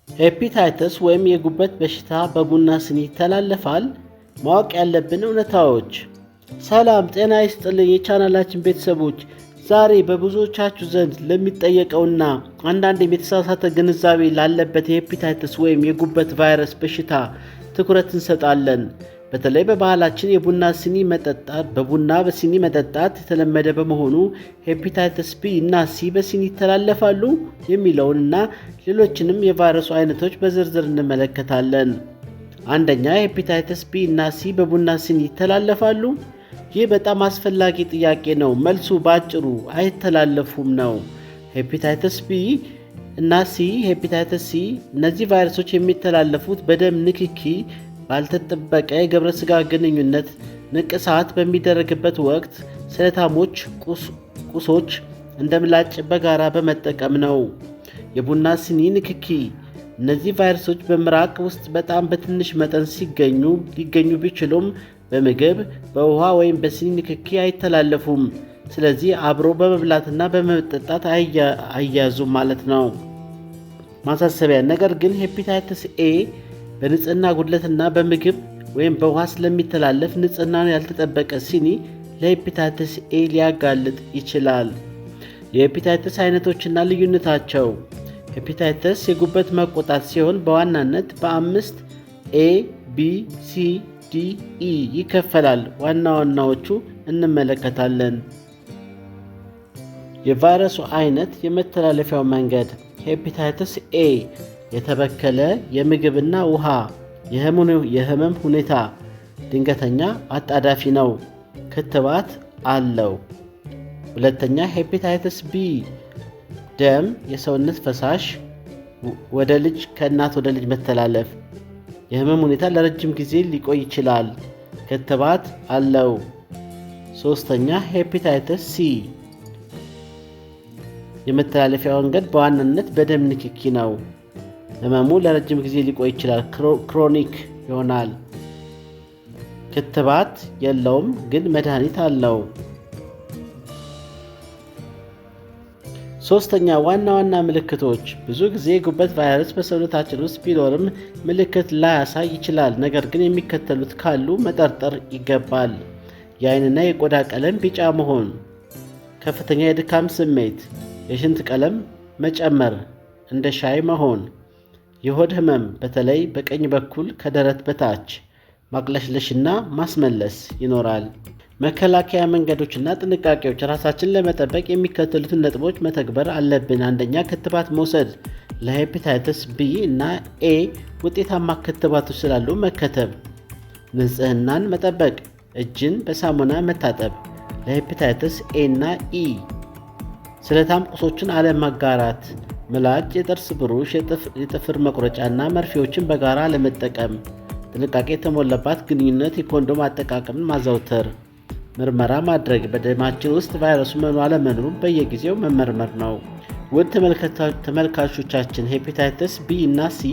ሄፒታይተስ ወይም የጉበት በሽታ በቡና ስኒ ይተላለፋል? ማወቅ ያለብን እውነታዎች። ሰላም ጤና ይስጥልኝ የቻናላችን ቤተሰቦች፣ ዛሬ በብዙዎቻችሁ ዘንድ ለሚጠየቀውና አንዳንድ የተሳሳተ ግንዛቤ ላለበት የሄፒታይተስ ወይም የጉበት ቫይረስ በሽታ ትኩረት እንሰጣለን። በተለይ በባህላችን በቡና በሲኒ መጠጣት የተለመደ በመሆኑ ሄፒታይተስ ቢ እና ሲ በሲኒ ይተላለፋሉ የሚለውንና ሌሎችንም የቫይረሱ አይነቶች በዝርዝር እንመለከታለን። አንደኛ፣ ሄፒታይተስ ቢ እና ሲ በቡና ሲኒ ይተላለፋሉ? ይህ በጣም አስፈላጊ ጥያቄ ነው። መልሱ በአጭሩ አይተላለፉም ነው። ሄፒታይተስ ቢ እና ሄፒታይተስ ሲ እነዚህ ቫይረሶች የሚተላለፉት በደም ንክኪ፣ ባልተጠበቀ የግብረ ሥጋ ግንኙነት፣ ንቅሳት በሚደረግበት ወቅት፣ ስለታሞች ቁሶች እንደ ምላጭ በጋራ በመጠቀም ነው። የቡና ሲኒ ንክኪ። እነዚህ ቫይረሶች በምራቅ ውስጥ በጣም በትንሽ መጠን ሊገኙ ቢችሉም በምግብ፣ በውሃ ወይም በሲኒ ንክኪ አይተላለፉም። ስለዚህ አብሮ በመብላትና በመጠጣት አይያዙም ማለት ነው። ማሳሰቢያ፣ ነገር ግን ሄፒታይተስ ኤ በንጽህና ጉድለትና በምግብ ወይም በውሃ ስለሚተላለፍ ንጽህናን ያልተጠበቀ ሲኒ ለሄፒታይተስ ኤ ሊያጋልጥ ይችላል። የሄፒታይተስ አይነቶችና ልዩነታቸው። ሄፒታይተስ የጉበት መቆጣት ሲሆን በዋናነት በ5 ኤ፣ ቢ፣ ሲ፣ ዲ፣ ኢ ይከፈላል። ዋና ዋናዎቹ እንመለከታለን። የቫይረሱ አይነት፣ የመተላለፊያው መንገድ። ሄፒታይተስ ኤ የተበከለ የምግብና ውሃ የህመም ሁኔታ፣ ድንገተኛ አጣዳፊ ነው። ክትባት አለው። ሁለተኛ፣ ሄፒታይተስ ቢ ደም፣ የሰውነት ፈሳሽ ከእናት ወደ ልጅ መተላለፍ። የህመም ሁኔታ ለረጅም ጊዜ ሊቆይ ይችላል። ክትባት አለው። ሶስተኛ፣ ሄፒታይተስ ሲ የመተላለፊያ መንገድ በዋናነት በደም ንክኪ ነው። ህመሙ ለረጅም ጊዜ ሊቆይ ይችላል፣ ክሮኒክ ይሆናል። ክትባት የለውም፣ ግን መድኃኒት አለው። ሶስተኛ፣ ዋና ዋና ምልክቶች። ብዙ ጊዜ የጉበት ቫይረስ በሰውነታችን ውስጥ ቢኖርም ምልክት ላያሳይ ይችላል። ነገር ግን የሚከተሉት ካሉ መጠርጠር ይገባል። የአይንና የቆዳ ቀለም ቢጫ መሆን፣ ከፍተኛ የድካም ስሜት፣ የሽንት ቀለም መጨመር፣ እንደ ሻይ መሆን፣ የሆድ ህመም በተለይ በቀኝ በኩል ከደረት በታች፣ ማቅለሽለሽና ማስመለስ ይኖራል። መከላከያ መንገዶችና ጥንቃቄዎች። ራሳችንን ለመጠበቅ የሚከተሉትን ነጥቦች መተግበር አለብን። አንደኛ፣ ክትባት መውሰድ። ለሄፒታይተስ ቢ እና ኤ ውጤታማ ክትባቶች ስላሉ መከተብ። ንጽህናን መጠበቅ፣ እጅን በሳሙና መታጠብ። ለሄፒታይተስ ኤ እና ኢ ስለታም ቁሶችን አለማጋራት። ምላጭ፣ የጥርስ ብሩሽ፣ የጥፍር መቁረጫና መርፌዎችን በጋራ ለመጠቀም። ጥንቃቄ የተሞላባት ግንኙነት፣ የኮንዶም አጠቃቀምን ማዘውተር። ምርመራ ማድረግ፣ በደማችን ውስጥ ቫይረሱ መኖር አለመኖሩን በየጊዜው መመርመር ነው። ውድ ተመልካቾቻችን፣ ሄፒታይተስ ቢ እና ሲ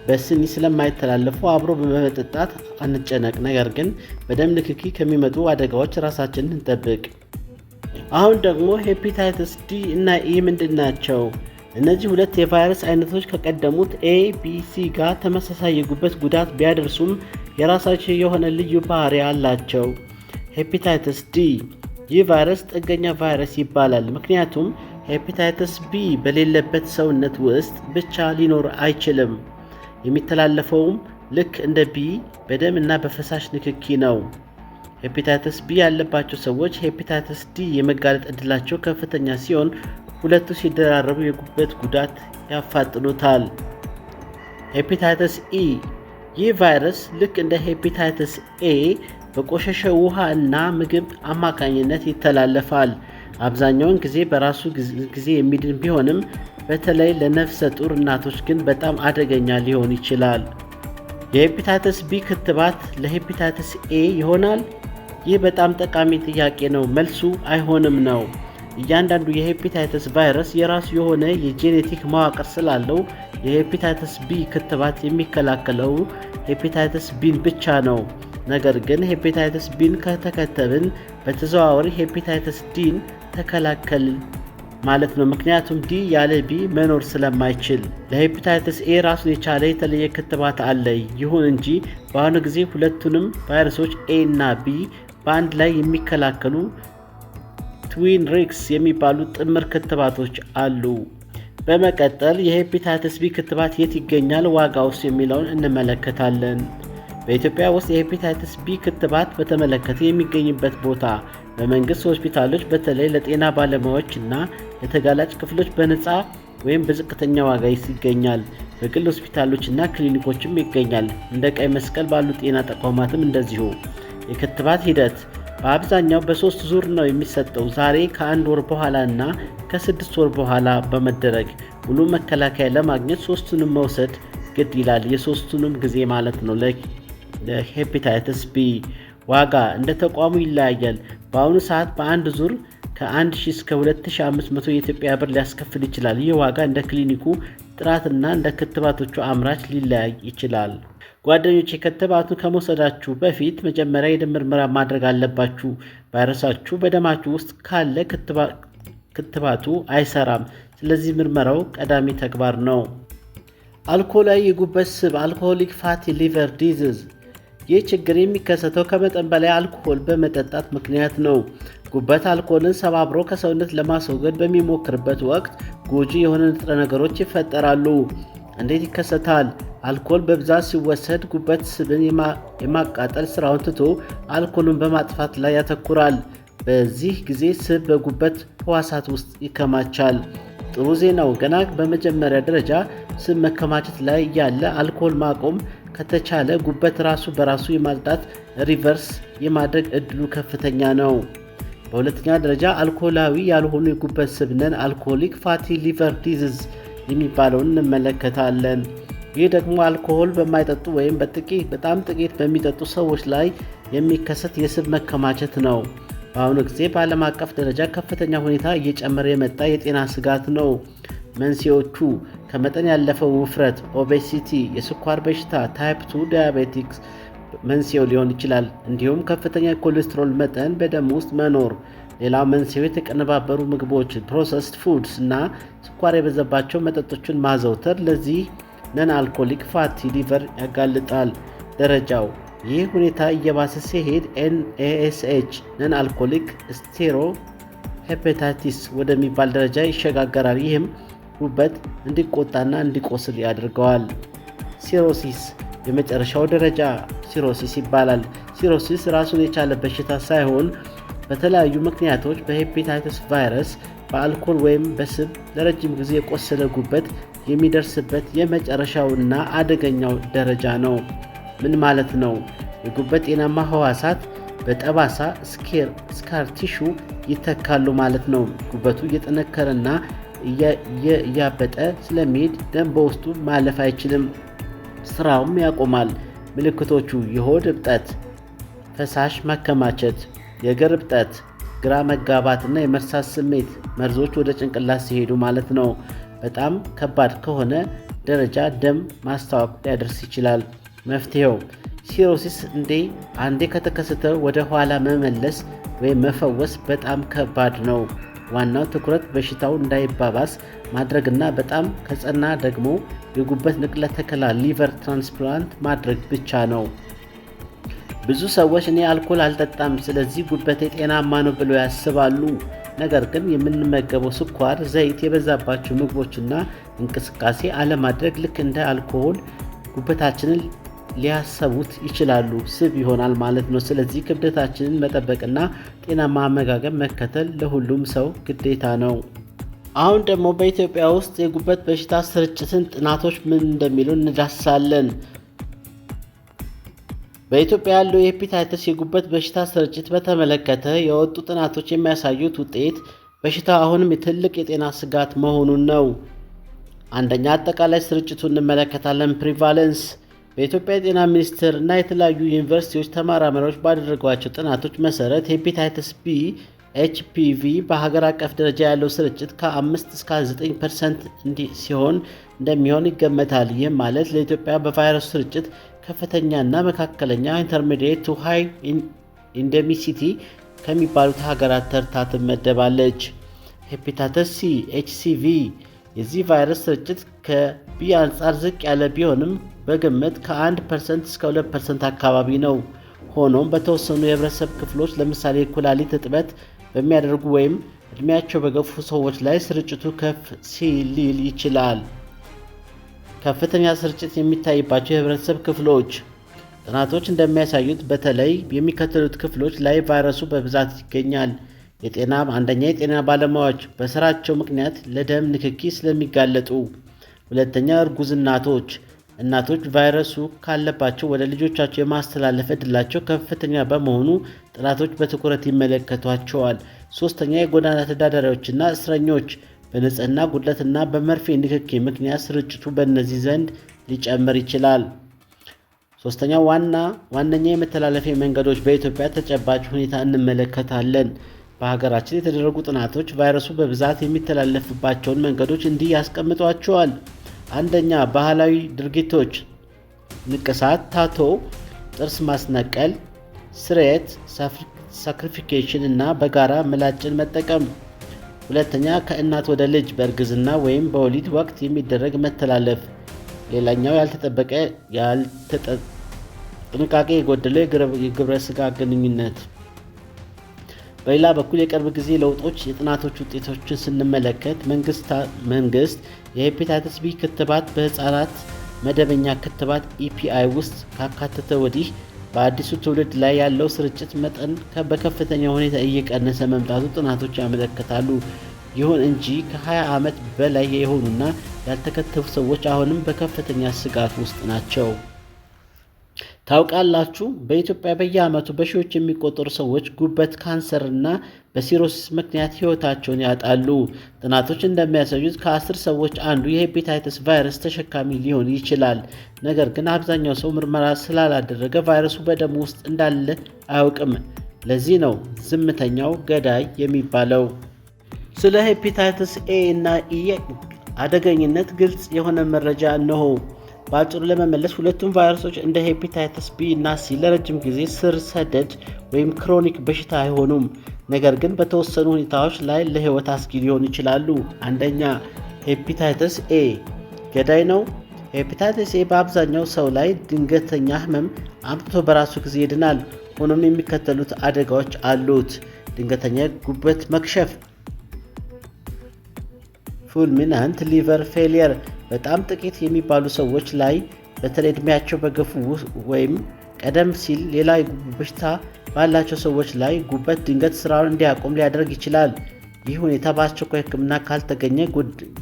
በስኒ ስለማይተላለፉ አብሮ በመጠጣት አንጨነቅ። ነገር ግን በደም ንክኪ ከሚመጡ አደጋዎች ራሳችንን እንጠብቅ። አሁን ደግሞ ሄፒታይተስ ዲ እና ኢ ምንድን ናቸው? እነዚህ ሁለት የቫይረስ አይነቶች ከቀደሙት ኤ፣ ቢ፣ ሲ ጋር ተመሳሳይ የጉበት ጉዳት ቢያደርሱም የራሳቸው የሆነ ልዩ ባህሪ አላቸው። ሄፒታይተስ ዲ፣ ይህ ቫይረስ ጥገኛ ቫይረስ ይባላል። ምክንያቱም ሄፒታይተስ ቢ በሌለበት ሰውነት ውስጥ ብቻ ሊኖር አይችልም። የሚተላለፈውም ልክ እንደ ቢ በደም እና በፈሳሽ ንክኪ ነው። ሄፒታይተስ ቢ ያለባቸው ሰዎች ሄፒታይተስ ዲ የመጋለጥ ዕድላቸው ከፍተኛ ሲሆን ሁለቱ ሲደራረቡ የጉበት ጉዳት ያፋጥኑታል። ሄፒታይተስ ኢ፣ ይህ ቫይረስ ልክ እንደ ሄፒታይተስ ኤ በቆሸሸ ውሃ እና ምግብ አማካኝነት ይተላለፋል። አብዛኛውን ጊዜ በራሱ ጊዜ የሚድን ቢሆንም በተለይ ለነፍሰ ጡር እናቶች ግን በጣም አደገኛ ሊሆን ይችላል። የሄፒታይተስ ቢ ክትባት ለሄፒታይተስ ኤ ይሆናል? ይህ በጣም ጠቃሚ ጥያቄ ነው። መልሱ አይሆንም ነው። እያንዳንዱ የሄፒታይተስ ቫይረስ የራሱ የሆነ የጄኔቲክ መዋቅር ስላለው የሄፒታይተስ ቢ ክትባት የሚከላከለው ሄፒታይተስ ቢን ብቻ ነው። ነገር ግን ሄፒታይተስ ቢን ከተከተብን በተዘዋዋሪ ሄፒታይተስ ዲን ተከላከልን ማለት ነው። ምክንያቱም ዲ ያለ ቢ መኖር ስለማይችል። ለሄፓታይተስ ኤ ራሱን የቻለ የተለየ ክትባት አለ። ይሁን እንጂ በአሁኑ ጊዜ ሁለቱንም ቫይረሶች ኤ እና ቢ በአንድ ላይ የሚከላከሉ ትዊን ሪክስ የሚባሉ ጥምር ክትባቶች አሉ። በመቀጠል የሄፓታይተስ ቢ ክትባት የት ይገኛል፣ ዋጋውስ የሚለውን እንመለከታለን። በኢትዮጵያ ውስጥ የሄፓታይተስ ቢ ክትባት በተመለከተ የሚገኝበት ቦታ በመንግስት ሆስፒታሎች በተለይ ለጤና ባለሙያዎች እና ለተጋላጭ ክፍሎች በነፃ ወይም በዝቅተኛ ዋጋ ይገኛል። በግል ሆስፒታሎች እና ክሊኒኮችም ይገኛል። እንደ ቀይ መስቀል ባሉ ጤና ተቋማትም እንደዚሁ። የክትባት ሂደት በአብዛኛው በ3 ዙር ነው የሚሰጠው። ዛሬ ከ1 ወር በኋላ እና ከ6 ወር በኋላ በመደረግ ሙሉ መከላከያ ለማግኘት 3ቱንም መውሰድ ግድ ይላል። የ3ቱንም ጊዜ ማለት ነው። ለሄፓታይተስ ቢ ዋጋ እንደ ተቋሙ ይለያያል። በአሁኑ ሰዓት በአንድ ዙር ከ1000 እስከ 2500 የኢትዮጵያ ብር ሊያስከፍል ይችላል። ይህ ዋጋ እንደ ክሊኒኩ ጥራትና እንደ ክትባቶቹ አምራች ሊለያይ ይችላል። ጓደኞቼ ክትባቱን ከመውሰዳችሁ በፊት መጀመሪያ የደም ምርመራ ማድረግ አለባችሁ። ቫይረሳችሁ በደማችሁ ውስጥ ካለ ክትባቱ አይሰራም። ስለዚህ ምርመራው ቀዳሚ ተግባር ነው። አልኮላዊ የጉበት ስብ አልኮሆሊክ ፋቲ ሊቨር ዲዚዝ። ይህ ችግር የሚከሰተው ከመጠን በላይ አልኮሆል በመጠጣት ምክንያት ነው። ጉበት አልኮሆልን ሰባብሮ ከሰውነት ለማስወገድ በሚሞክርበት ወቅት ጎጂ የሆኑ ንጥረ ነገሮች ይፈጠራሉ። እንዴት ይከሰታል? አልኮል በብዛት ሲወሰድ ጉበት ስብን የማቃጠል ስራውን ትቶ አልኮሉን በማጥፋት ላይ ያተኩራል። በዚህ ጊዜ ስብ በጉበት ሕዋሳት ውስጥ ይከማቻል። ጥሩ ዜናው ገና በመጀመሪያ ደረጃ ስብ መከማቸት ላይ ያለ አልኮል ማቆም ከተቻለ ጉበት ራሱ በራሱ የማጽዳት ሪቨርስ የማድረግ እድሉ ከፍተኛ ነው። በሁለተኛ ደረጃ አልኮላዊ ያልሆኑ የጉበት ስብ ነን አልኮሆሊክ ፋቲ ሊቨር ዲዚዝ የሚባለውን እንመለከታለን። ይህ ደግሞ አልኮሆል በማይጠጡ ወይም በጣም ጥቂት በሚጠጡ ሰዎች ላይ የሚከሰት የስብ መከማቸት ነው። በአሁኑ ጊዜ በዓለም አቀፍ ደረጃ ከፍተኛ ሁኔታ እየጨመረ የመጣ የጤና ስጋት ነው። መንስኤዎቹ ከመጠን ያለፈው ውፍረት ኦቤሲቲ፣ የስኳር በሽታ ታይፕ 2 ዳያቤቲክስ መንስኤው ሊሆን ይችላል። እንዲሁም ከፍተኛ ኮሌስትሮል መጠን በደም ውስጥ መኖር። ሌላው መንስኤው የተቀነባበሩ ምግቦች ፕሮሰስድ ፉድስ እና ስኳር የበዛባቸው መጠጦችን ማዘውተር ለዚህ ነን አልኮሊክ ፋቲ ሊቨር ያጋልጣል። ደረጃው ይህ ሁኔታ እየባሰ ሲሄድ NASH ነን አልኮሊክ ስቴሮ ሄፓታይቲስ ወደሚባል ደረጃ ይሸጋገራል። ይህም ጉበት እንዲቆጣና እንዲቆስል ያደርገዋል። ሲሮሲስ የመጨረሻው ደረጃ ሲሮሲስ ይባላል። ሲሮሲስ ራሱን የቻለ በሽታ ሳይሆን በተለያዩ ምክንያቶች በሄፓታይተስ ቫይረስ፣ በአልኮል ወይም በስብ ለረጅም ጊዜ የቆሰለ ጉበት የሚደርስበት የመጨረሻውና አደገኛው ደረጃ ነው። ምን ማለት ነው? የጉበት ጤናማ ሕዋሳት በጠባሳ ስካር ቲሹ ይተካሉ ማለት ነው። ጉበቱ እየጠነከረና እያበጠ ስለሚሄድ ደም በውስጡ ማለፍ አይችልም፣ ስራውም ያቆማል። ምልክቶቹ የሆድ እብጠት፣ ፈሳሽ ማከማቸት፣ የእግር እብጠት፣ ግራ መጋባትና የመርሳት ስሜት፣ መርዞች ወደ ጭንቅላት ሲሄዱ ማለት ነው። በጣም ከባድ ከሆነ ደረጃ ደም ማስታወክ ሊያደርስ ይችላል። መፍትሄው ሲሮሲስ አንዴ ከተከሰተ ወደ ኋላ መመለስ ወይም መፈወስ በጣም ከባድ ነው። ዋናው ትኩረት በሽታው እንዳይባባስ ማድረግና በጣም ከጸና ደግሞ የጉበት ንቅለ ተከላ ሊቨር ትራንስፕላንት ማድረግ ብቻ ነው። ብዙ ሰዎች እኔ አልኮል አልጠጣም ስለዚህ ጉበቴ ጤናማ ነው ብለው ያስባሉ። ነገር ግን የምንመገበው ስኳር፣ ዘይት የበዛባቸው ምግቦችና እንቅስቃሴ አለማድረግ ልክ እንደ አልኮል ጉበታችንን ሊያሰቡት ይችላሉ። ስብ ይሆናል ማለት ነው። ስለዚህ ክብደታችንን መጠበቅና ጤናማ አመጋገብ መከተል ለሁሉም ሰው ግዴታ ነው። አሁን ደግሞ በኢትዮጵያ ውስጥ የጉበት በሽታ ስርጭትን ጥናቶች ምን እንደሚሉ እንዳስሳለን። በኢትዮጵያ ያለው የሄፓታይተስ የጉበት በሽታ ስርጭት በተመለከተ የወጡ ጥናቶች የሚያሳዩት ውጤት በሽታው አሁንም ትልቅ የጤና ስጋት መሆኑን ነው። አንደኛ፣ አጠቃላይ ስርጭቱን እንመለከታለን። ፕሪቫለንስ በኢትዮጵያ የጤና ሚኒስቴር እና የተለያዩ ዩኒቨርሲቲዎች ተመራማሪዎች ባደረጓቸው ጥናቶች መሰረት ሄፓታይተስ ቢ HPV በሀገር አቀፍ ደረጃ ያለው ስርጭት ከ5 እስከ 9% ሲሆን እንደሚሆን ይገመታል። ይህም ማለት ለኢትዮጵያ በቫይረሱ ስርጭት ከፍተኛና መካከለኛ ኢንተርሚዲየት ቱ ሃይ ኢንደሚሲቲ ከሚባሉት ሀገራት ተርታ ትመደባለች። ሄፓታይተስ ሲ ኤችሲቪ የዚህ ቫይረስ ስርጭት ከቢ አንጻር ዝቅ ያለ ቢሆንም በግምት ከ1% እስከ 2% አካባቢ ነው። ሆኖም በተወሰኑ የህብረተሰብ ክፍሎች ለምሳሌ የኩላሊት እጥበት በሚያደርጉ ወይም ዕድሜያቸው በገፉ ሰዎች ላይ ስርጭቱ ከፍ ሊል ይችላል። ከፍተኛ ስርጭት የሚታይባቸው የህብረተሰብ ክፍሎች ጥናቶች እንደሚያሳዩት በተለይ የሚከተሉት ክፍሎች ላይ ቫይረሱ በብዛት ይገኛል። አንደኛ የጤና ባለሙያዎች በስራቸው ምክንያት ለደም ንክኪ ስለሚጋለጡ። ሁለተኛ እርጉዝ እናቶች ቫይረሱ ካለባቸው ወደ ልጆቻቸው የማስተላለፍ ዕድላቸው ከፍተኛ በመሆኑ ጥናቶች በትኩረት ይመለከቷቸዋል። ሶስተኛ የጎዳና ተዳዳሪዎችና እስረኞች በንጽህና ጉድለትና በመርፌ ንክኪ ምክንያት ስርጭቱ በእነዚህ ዘንድ ሊጨምር ይችላል። ሶስተኛ ዋነኛ የመተላለፊያ መንገዶች በኢትዮጵያ ተጨባጭ ሁኔታ እንመለከታለን። በሀገራችን የተደረጉ ጥናቶች ቫይረሱ በብዛት የሚተላለፍባቸውን መንገዶች እንዲህ ያስቀምጧቸዋል። አንደኛ ባህላዊ ድርጊቶች፣ ንቅሳት፣ ታቶ፣ ጥርስ ማስነቀል፣ ስርየት፣ ሳክሪፊኬሽን እና በጋራ ምላጭን መጠቀም። ሁለተኛ ከእናት ወደ ልጅ በእርግዝና ወይም በወሊድ ወቅት የሚደረግ መተላለፍ። ሌላኛው ጥንቃቄ የጎደለው የግብረ ስጋ ግንኙነት። በሌላ በኩል የቅርብ ጊዜ ለውጦች የጥናቶች ውጤቶችን ስንመለከት መንግስት የሄፓታይተስ ቢ ክትባት በህፃናት መደበኛ ክትባት ኢፒአይ ውስጥ ካካተተ ወዲህ በአዲሱ ትውልድ ላይ ያለው ስርጭት መጠን በከፍተኛ ሁኔታ እየቀነሰ መምጣቱ ጥናቶች ያመለክታሉ። ይሁን እንጂ ከ20 ዓመት በላይ የሆኑና ያልተከተቡ ሰዎች አሁንም በከፍተኛ ስጋት ውስጥ ናቸው። ታውቃላችሁ፣ በኢትዮጵያ በየዓመቱ በሺዎች የሚቆጠሩ ሰዎች ጉበት ካንሰር እና በሲሮሲስ ምክንያት ህይወታቸውን ያጣሉ። ጥናቶች እንደሚያሳዩት ከ10 ሰዎች አንዱ የሄፓታይተስ ቫይረስ ተሸካሚ ሊሆን ይችላል። ነገር ግን አብዛኛው ሰው ምርመራ ስላላደረገ ቫይረሱ በደሙ ውስጥ እንዳለ አያውቅም። ለዚህ ነው ዝምተኛው ገዳይ የሚባለው። ስለ ሄፓታይተስ ኤ እና ኢ አደገኝነት ግልጽ የሆነ መረጃ እነሆ። በአጭሩ ለመመለስ ሁለቱም ቫይረሶች እንደ ሄፓታይተስ ቢ እና ሲ ለረጅም ጊዜ ስር ሰደድ ወይም ክሮኒክ በሽታ አይሆኑም። ነገር ግን በተወሰኑ ሁኔታዎች ላይ ለህይወት አስጊ ሊሆኑ ይችላሉ። አንደኛ ሄፓታይተስ ኤ ገዳይ ነው። ሄፓታይተስ ኤ በአብዛኛው ሰው ላይ ድንገተኛ ህመም አምጥቶ በራሱ ጊዜ ይድናል። ሆኖም የሚከተሉት አደጋዎች አሉት። ድንገተኛ ጉበት መክሸፍ፣ ፉልሚናንት ሊቨር ፌሊየር በጣም ጥቂት የሚባሉ ሰዎች ላይ በተለይ ዕድሜያቸው በገፉ ወይም ቀደም ሲል ሌላ የጉበት በሽታ ባላቸው ሰዎች ላይ ጉበት ድንገት ስራውን እንዲያቆም ሊያደርግ ይችላል። ይህ ሁኔታ በአስቸኳይ ሕክምና ካልተገኘ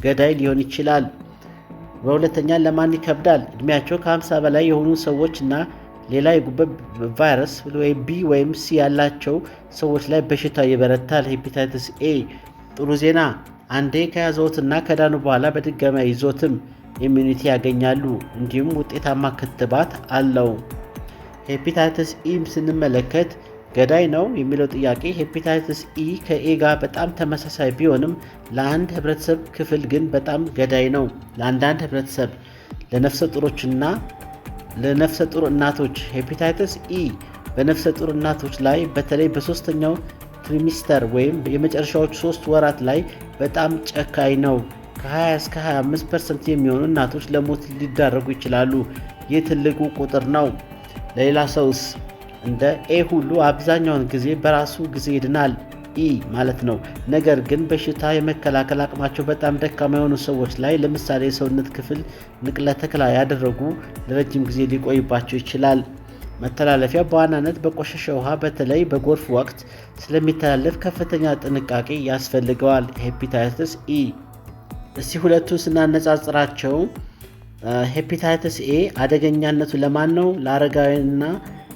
ገዳይ ሊሆን ይችላል። በሁለተኛ ለማን ይከብዳል? ዕድሜያቸው ከ50 በላይ የሆኑ ሰዎች እና ሌላ የጉበት ቫይረስ ቢ ወይም ሲ ያላቸው ሰዎች ላይ በሽታው ይበረታል። ሄፓታይተስ ኤ ጥሩ ዜና፣ አንዴ ከያዘውትና ከዳኑ በኋላ በድጋሚ አይዞትም፣ ኢሚዩኒቲ ያገኛሉ፣ እንዲሁም ውጤታማ ክትባት አለው። ሄፓታይተስ ኢ ስንመለከት ገዳይ ነው የሚለው ጥያቄ ሄፓታይተስ ኢ ከኤ ጋር በጣም ተመሳሳይ ቢሆንም ለአንድ ህብረተሰብ ክፍል ግን በጣም ገዳይ ነው። ለአንዳንድ ህብረተሰብ ለነፍሰ ጡር እናቶች ሄፓታይተስ ኢ በነፍሰ ጡር እናቶች ላይ በተለይ በሶስተኛው ትሪሚስተር ወይም የመጨረሻዎቹ 3 ወራት ላይ በጣም ጨካኝ ነው። ከ20 እስከ 25% የሚሆኑ እናቶች ለሞት ሊዳረጉ ይችላሉ። ይህ ትልቁ ቁጥር ነው። ለሌላ ሰውስ? እንደ ኤ ሁሉ አብዛኛውን ጊዜ በራሱ ጊዜ ይድናል ኢ ማለት ነው። ነገር ግን በሽታ የመከላከል አቅማቸው በጣም ደካማ የሆኑ ሰዎች ላይ ለምሳሌ የሰውነት ክፍል ንቅለ ተከላ ያደረጉ ለረጅም ጊዜ ሊቆይባቸው ይችላል። መተላለፊያ በዋናነት በቆሸሸ ውሃ በተለይ በጎርፍ ወቅት ስለሚተላለፍ ከፍተኛ ጥንቃቄ ያስፈልገዋል። ሄፓታይተስ ኢ እስቲ ሁለቱን ስናነጻጽራቸው ሄፓታይተስ ኤ አደገኛነቱ ለማን ነው? ለአረጋውያንና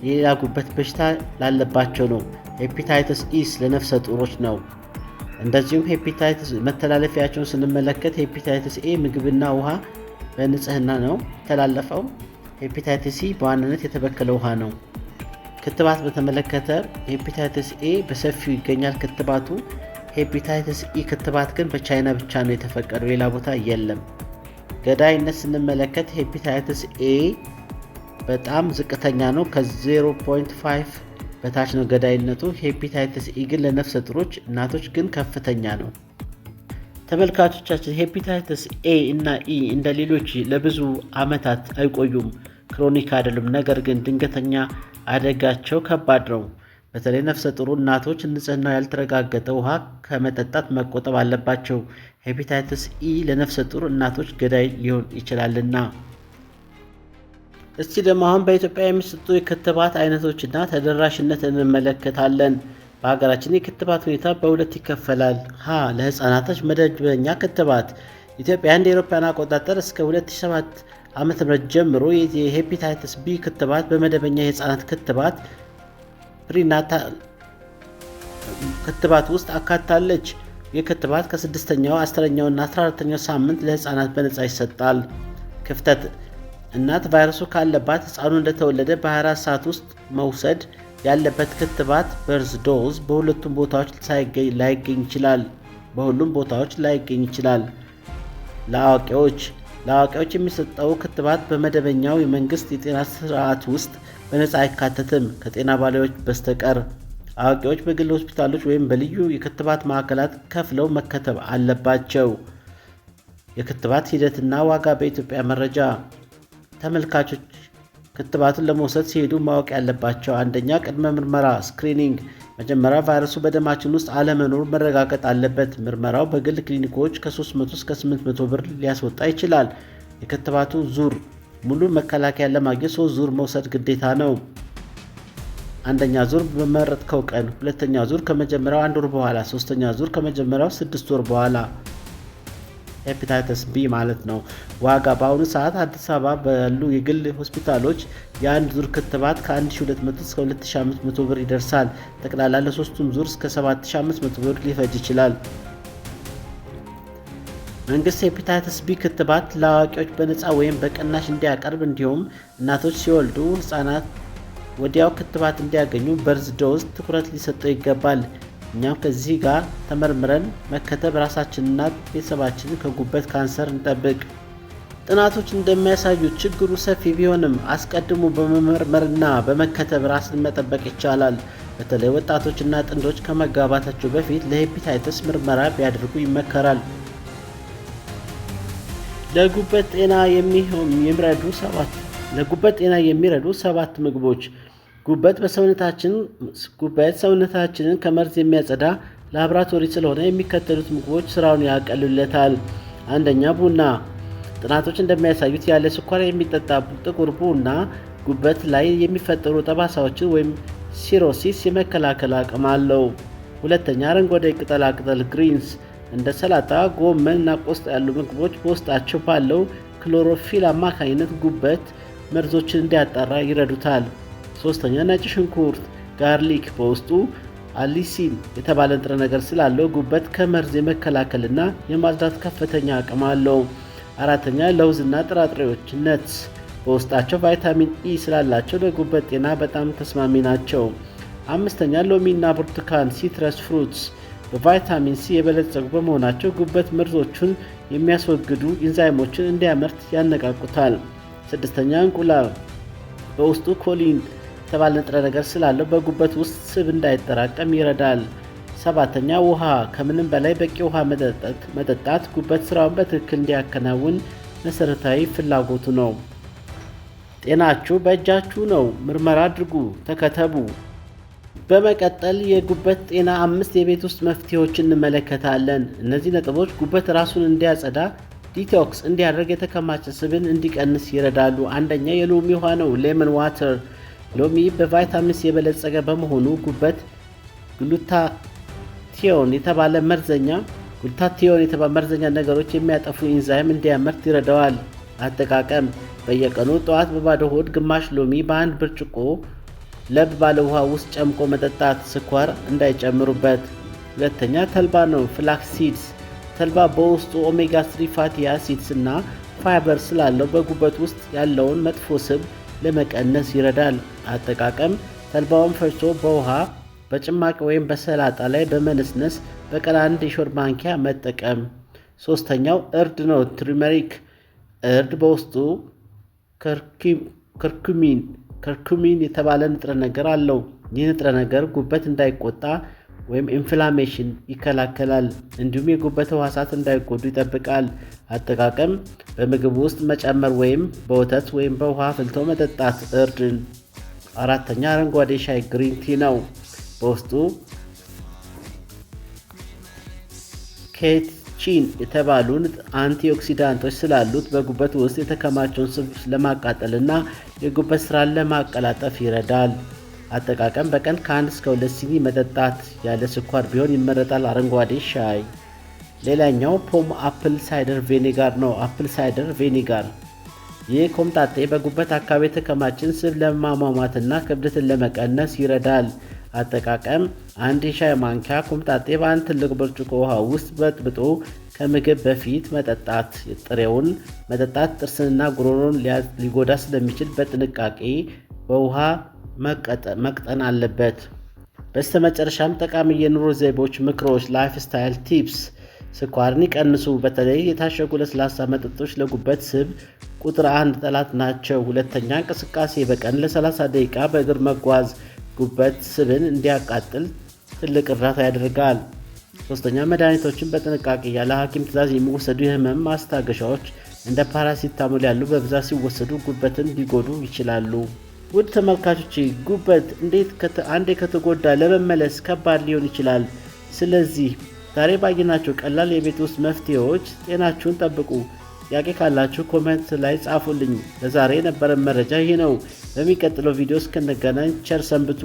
የሌላ ጉበት በሽታ ላለባቸው ነው። ሄፓታይተስ ኢ ለነፍሰ ጡሮች ነው። እንደዚሁም ሄፓታይተስ መተላለፊያቸውን ስንመለከት ሄፓታይተስ ኤ ምግብና ውሃ በንጽህና ነው ተላለፈው። ሄፓታይተስ ሲ በዋናነት የተበከለ ውሃ ነው። ክትባት በተመለከተ ሄፓታይተስ ኤ በሰፊው ይገኛል ክትባቱ። ሄፓታይተስ ኢ ክትባት ግን በቻይና ብቻ ነው የተፈቀደው፣ ሌላ ቦታ የለም። ገዳይነት ስንመለከት ሄፓታይተስ ኤ በጣም ዝቅተኛ ነው፣ ከ0.5 በታች ነው ገዳይነቱ። ሄፓታይተስ ኢ ግን ለነፍሰ ጡሮች እናቶች ግን ከፍተኛ ነው። ተመልካቾቻችን ሄፓታይተስ ኤ እና ኢ እንደ ሌሎች ለብዙ ዓመታት አይቆዩም፣ ክሮኒክ አይደሉም። ነገር ግን ድንገተኛ አደጋቸው ከባድ ነው። በተለይ ነፍሰ ጡር እናቶች ንጽህናው ያልተረጋገጠ ውሃ ከመጠጣት መቆጠብ አለባቸው። ሄፓታይተስ ኢ ለነፍሰ ጡር እናቶች ገዳይ ሊሆን ይችላልና። እስቲ ደግሞ አሁን በኢትዮጵያ የሚሰጡ የክትባት አይነቶችና ተደራሽነት እንመለከታለን። በሀገራችን የክትባት ሁኔታ በሁለት ይከፈላል። ለህፃናቶች መደበኛ ክትባት ኢትዮጵያ እንደ አውሮፓውያን አቆጣጠር እስከ 2007 ዓ.ም ጀምሮ የሄፓታይተስ ቢ ክትባት በመደበኛ የህፃናት ክትባት ፕሪናታል ክትባት ውስጥ አካታለች። የክትባት ከ6ኛው፣ 10ኛው እና 14ኛው ሳምንት ለህፃናት በነፃ ይሰጣል። ክፍተት እናት ቫይረሱ ካለባት ህፃኑ እንደተወለደ በ24 ሰዓት ውስጥ መውሰድ ያለበት ክትባት በርዝ ዶዝ በሁሉም ቦታዎች ላይገኝ ይችላል። ለአዋቂዎች የሚሰጠው ክትባት በመደበኛው የመንግስት የጤና ስርዓት ውስጥ በነፃ አይካተትም ከጤና ባለሙያዎች በስተቀር። አዋቂዎች በግል ሆስፒታሎች ወይም በልዩ የክትባት ማዕከላት ከፍለው መከተብ አለባቸው። የክትባት ሂደትና ዋጋ በኢትዮጵያ መረጃ ተመልካቾች ክትባቱን ለመውሰድ ሲሄዱ ማወቅ ያለባቸው፣ አንደኛ ቅድመ ምርመራ ስክሪኒንግ፣ መጀመሪያ ቫይረሱ በደማችን ውስጥ አለመኖሩ መረጋገጥ አለበት። ምርመራው በግል ክሊኒኮች ከ300 እስከ 800 ብር ሊያስወጣ ይችላል። የክትባቱ ዙር ሙሉ መከላከያ ለማግኘት 3 ዙር መውሰድ ግዴታ ነው። አንደኛ ዙር በመረጥከው ቀን፣ ሁለተኛ ዙር ከመጀመሪያው 1 ወር በኋላ፣ ሶስተኛ ዙር ከመጀመሪያው 6 ወር በኋላ። ሄፓታይተስ ቢ ማለት ነው። ዋጋ በአሁኑ ሰዓት አዲስ አበባ ባሉ የግል ሆስፒታሎች የአንድ ዙር ክትባት ከ1200 እስከ 2500 ብር ይደርሳል። ጠቅላላ ለሶስቱም ዙር እስከ 7500 ብር ሊፈጅ ይችላል። መንግስት ሄፓታይተስ ቢ ክትባት ለአዋቂዎች በነፃ ወይም በቅናሽ እንዲያቀርብ፣ እንዲሁም እናቶች ሲወልዱ ህፃናት ወዲያው ክትባት እንዲያገኙ በርዝ ዶዝ ትኩረት ሊሰጠው ይገባል። እኛም ከዚህ ጋር ተመርምረን መከተብ ራሳችንና ቤተሰባችንን ከጉበት ካንሰር እንጠብቅ። ጥናቶች እንደሚያሳዩት ችግሩ ሰፊ ቢሆንም አስቀድሞ በመመርመርና በመከተብ ራስን መጠበቅ ይቻላል። በተለይ ወጣቶችና ጥንዶች ከመጋባታቸው በፊት ለሄፓታይተስ ምርመራ ቢያደርጉ ይመከራል። ለጉበት ጤና የሚረዱ 7 ምግቦች። ጉበት ሰውነታችንን ከመርዝ የሚያጸዳ ላቦራቶሪ ስለሆነ የሚከተሉት ምግቦች ስራውን ያቀሉለታል። አንደኛ፣ ቡና። ጥናቶች እንደሚያሳዩት ያለ ስኳር የሚጠጣ ጥቁር ቡና ጉበት ላይ የሚፈጠሩ ጠባሳዎችን ወይም ሲሮሲስ የመከላከል አቅም አለው። ሁለተኛ፣ አረንጓዴ ቅጠላቅጠል ግሪንስ እንደ ሰላጣ፣ ጎመን እና ቆስጣ ያሉ ምግቦች በውስጣቸው ባለው ክሎሮፊል አማካኝነት ጉበት መርዞችን እንዲያጣራ ይረዱታል። ሶስተኛ፣ ነጭ ሽንኩርት ጋርሊክ በውስጡ አሊሲን የተባለ ንጥረ ነገር ስላለው ጉበት ከመርዝ የመከላከልና የማጽዳት ከፍተኛ አቅም አለው። አራተኛ፣ ለውዝና ጥራጥሬዎች ነትስ በውስጣቸው ቫይታሚን ኢ ስላላቸው ለጉበት ጤና በጣም ተስማሚ ናቸው። አምስተኛ፣ ሎሚና ብርቱካን ሲትረስ ፍሩትስ በቫይታሚን ሲ የበለጸጉ በመሆናቸው ጉበት መርዞቹን የሚያስወግዱ ኢንዛይሞችን እንዲያመርት ያነቃቁታል። ስድስተኛ፣ እንቁላል በውስጡ ኮሊን የተባለ ንጥረ ነገር ስላለው በጉበት ውስጥ ስብ እንዳይጠራቀም ይረዳል። ሰባተኛ፣ ውሃ። ከምንም በላይ በቂ ውሃ መጠጣት ጉበት ስራውን በትክክል እንዲያከናውን መሰረታዊ ፍላጎቱ ነው። ጤናችሁ በእጃችሁ ነው። ምርመራ አድርጉ፣ ተከተቡ። በመቀጠል የጉበት ጤና 5 የቤት ውስጥ መፍትሄዎችን እንመለከታለን። እነዚህ ነጥቦች ጉበት ራሱን እንዲያጸዳ፣ ዲቶክስ እንዲያደርግ፣ የተከማቸ ስብን እንዲቀንስ ይረዳሉ። አንደኛ፣ የሎሚ ውሃ ነው። ሌመን ዋተር። ሎሚ በቫይታሚንስ የበለጸገ በመሆኑ ጉበት ግሉታቲዮን የተባለ መርዘኛ ነገሮች የሚያጠፉ ኢንዛይም እንዲያመርት ይረዳዋል። አጠቃቀም፣ በየቀኑ ጠዋት በባዶ ሆድ ግማሽ ሎሚ በአንድ ብርጭቆ ለብ ባለ ውሃ ውስጥ ጨምቆ መጠጣት፣ ስኳር እንዳይጨምሩበት። ሁለተኛ፣ ተልባ ነው። ፍላክስ ሲድስ። ተልባ በውስጡ ኦሜጋ 3 ፋቲ አሲድስ እና ፋይበር ስላለው በጉበት ውስጥ ያለውን መጥፎ ስብ ለመቀነስ ይረዳል። አጠቃቀም፣ ተልባውን ፈጭቶ በውሃ በጭማቂ ወይም በሰላጣ ላይ በመነስነስ በቀን 1 የሾርባ ማንኪያ መጠቀም። ሶስተኛው፣ እርድ ነው። ቱርመሪክ። እርድ በውስጡ ከርኩሚን የተባለ ንጥረ ነገር አለው። ይህ ንጥረ ነገር ጉበት እንዳይቆጣ ወይም ኢንፍላሜሽን ይከላከላል። እንዲሁም የጉበት ሕዋሳት እንዳይጎዱ ይጠብቃል። አጠቃቀም በምግብ ውስጥ መጨመር ወይም በወተት ወይም በውሃ አፍልቶ መጠጣት። እርድን። አራተኛ አረንጓዴ ሻይ ግሪን ቲ ነው። በውስጡ ኬትቺን የተባሉ አንቲኦክሲዳንቶች ስላሉት በጉበት ውስጥ የተከማቸውን ስብ ለማቃጠልና የጉበት ስራን ለማቀላጠፍ ይረዳል። አጠቃቀም በቀን ከ1 እስከ 2 ሲኒ መጠጣት፣ ያለ ስኳር ቢሆን ይመረጣል። አረንጓዴ ሻይ። ሌላኛው ፖም አፕል ሳይደር ቬኒጋር ነው። አፕል ሳይደር ቬኒጋር ይህ ኮምጣጤ በጉበት አካባቢ የተከማችን ስብ ለማሟሟትና ክብደትን ለመቀነስ ይረዳል። አጠቃቀም 1 የሻይ ማንኪያ ኮምጣጤ በአንድ ትልቅ ብርጭቆ ውሃ ውስጥ በጥብጦ ከምግብ በፊት መጠጣት። ጥሬውን መጠጣት ጥርስንና ጉሮሮን ሊጎዳ ስለሚችል በጥንቃቄ በውሃ መቅጠን አለበት። በስተመጨረሻም ጠቃሚ የኑሮ ዘይቤዎች ምክሮች፣ ላይፍ ስታይል ቲፕስ። ስኳርን ይቀንሱ። በተለይ የታሸጉ ለስላሳ መጠጦች ለጉበት ስብ ቁጥር 1 ጠላት ናቸው። ሁለተኛ እንቅስቃሴ፣ በቀን ለ30 ደቂቃ በእግር መጓዝ ጉበት ስብን እንዲያቃጥል ትልቅ እርዳታ ያደርጋል። ሶስተኛ መድኃኒቶችን በጥንቃቄ ያለ ሐኪም ትዕዛዝ የሚወሰዱ የህመም ማስታገሻዎች እንደ ፓራሲታሞል ያሉ በብዛት ሲወሰዱ ጉበትን ሊጎዱ ይችላሉ። ውድ ተመልካቾች ጉበት አንዴ ከተጎዳ ለመመለስ ከባድ ሊሆን ይችላል። ስለዚህ ዛሬ ባየናቸው ቀላል የቤት ውስጥ መፍትሄዎች ጤናችሁን ጠብቁ። ጥያቄ ካላችሁ ኮሜንት ላይ ጻፉልኝ። ለዛሬ የነበረን መረጃ ይህ ነው። በሚቀጥለው ቪዲዮ እስክንገናኝ ቸር ሰንብቱ።